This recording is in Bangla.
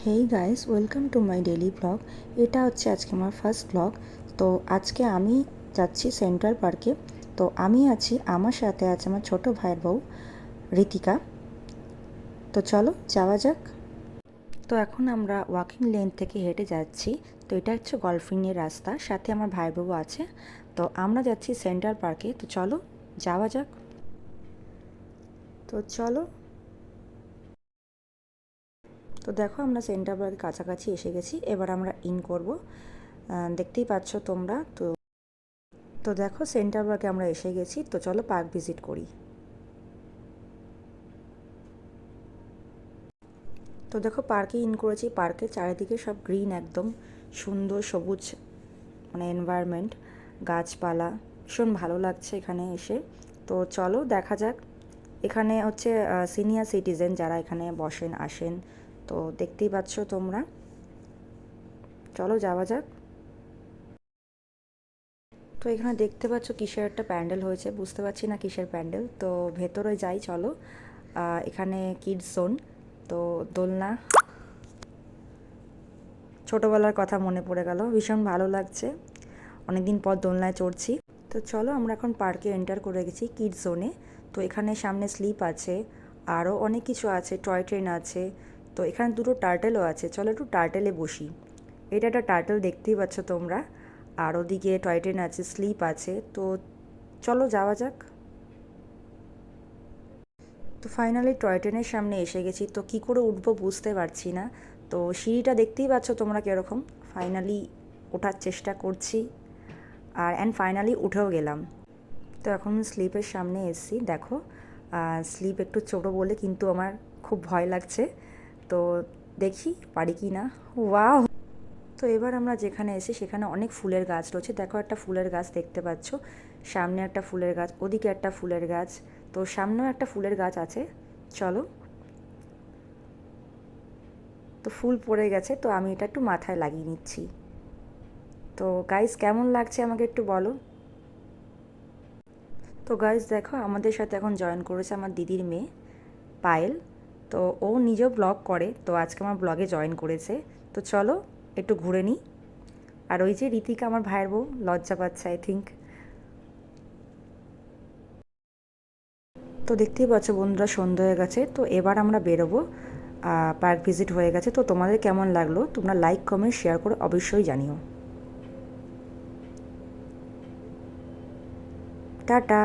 Hey guys, welcome to my daily blog. এটা হচ্ছে আজকে আমার ফার্স্ট ব্লগ। তো আজকে আমি যাচ্ছি সেন্ট্রাল পার্কে। তো আমি আছি, আমার সাথে আছে আমার ছোট ভাইয়ের বউ ঋতিকা। তো চলো যাওয়া যাক। তো এখন আমরা ওয়াকিং লেন থেকে হেঁটে যাচ্ছি। তো এটা হচ্ছে গলফিংয়ের রাস্তা, সাথে আমার ভাইয়ের বউ আছে। তো আমরা যাচ্ছি সেন্ট্রাল পার্কে। তো চলো যাওয়া যাক। তো চলো। তো দেখো আমরা সেন্ট্রাল পার্কের কাছাকাছি এসে গেছি, এবার আমরা ইন করব। দেখতেই পাচ্ছ তোমরা। তো দেখো সেন্ট্রাল পার্কে আমরা এসে গেছি। তো চলো পার্ক ভিজিট করি। তো দেখো পার্কে ইন করেছি। পার্কের চারিদিকে সব গ্রিন, একদম সুন্দর সবুজ মানে এনভায়রনমেন্ট, গাছপালা, ভীষণ ভালো লাগছে এখানে এসে। তো চলো দেখা যাক। এখানে হচ্ছে সিনিয়র সিটিজেন যারা এখানে বসেন আসেন। তো দেখতেই পাচ্ছ তোমরা। চলো যাওয়া যাক। তো এখানে দেখতে পাচ্ছ কিসের একটা প্যান্ডেল হয়েছে, বুঝতে পারছি না কিসের প্যান্ডেল। তো ভেতরে যাই চলো। এখানে কিডস জোন। তো দোলনা, ছোটোবেলার কথা মনে পড়ে গেল, ভীষণ ভালো লাগছে। অনেকদিন পর দোলনায় চড়ছি। তো চলো আমরা এখন পার্কে এন্টার করে গেছি কিডস জোনে। তো এখানে সামনে স্লিপ আছে, আরও অনেক কিছু আছে, টয় ট্রেন আছে। তো এখানে দুটো টার্টেলও আছে, চলো একটু টার্টেলে বসি। এটা একটা টার্টেল, দেখতেই পাচ্ছ তোমরা। আর ওদিকে টয় ট্রেন আছে, স্লিপ আছে। তো চলো যাওয়া যাক। তো ফাইনালি টয় ট্রেনের সামনে এসে গেছি। তো কী করে উঠবো বুঝতে পারছি না। তো সিঁড়িটা দেখতেই পাচ্ছ তোমরা কীরকম। ফাইনালি ওঠার চেষ্টা করছি, আর ফাইনালি উঠেও গেলাম। তো এখন স্লিপের সামনে এসেছি, দেখো। স্লিপ একটু ছোটো বলে কিন্তু আমার খুব ভয় লাগছে। তো দেখি পারি কি না। ওয়াও! তো এবার আমরা যেখানে এসে সেখানে অনেক ফুলের গাছ রয়েছে। দেখো একটা ফুলের গাছ দেখতে পাচ্ছ, সামনে একটা ফুলের গাছ, ওদিকে একটা ফুলের গাছ। তো সামনেও একটা ফুলের গাছ আছে। চলো। তো ফুল পড়ে গেছে, তো আমি এটা একটু মাথায় লাগিয়ে নিচ্ছি। তো গাইস কেমন লাগছে আমাকে একটু বলো। তো গাইস দেখো আমাদের সাথে এখন জয়েন করেছে আমার দিদির মেয়ে পায়েল। তো ও নিজেও ব্লগ করে, তো আজকে আমার ব্লগে জয়েন করেছে। তো চলো একটু ঘুরে নিই। আর ওই যে ঋতিকা আমার ভাইয়ের বউ লজ্জা পাচ্ছে আই থিঙ্ক। তো দেখতেই পাচ্ছ বন্ধুরা, সন্ধ্যা হয়ে গেছে। তো এবার আমরা বেরোবো। পার্ক ভিজিট হয়ে গেছে। তো তোমাদের কেমন লাগলো তোমরা লাইক কমেন্ট শেয়ার করে অবশ্যই জানিও। টাটা।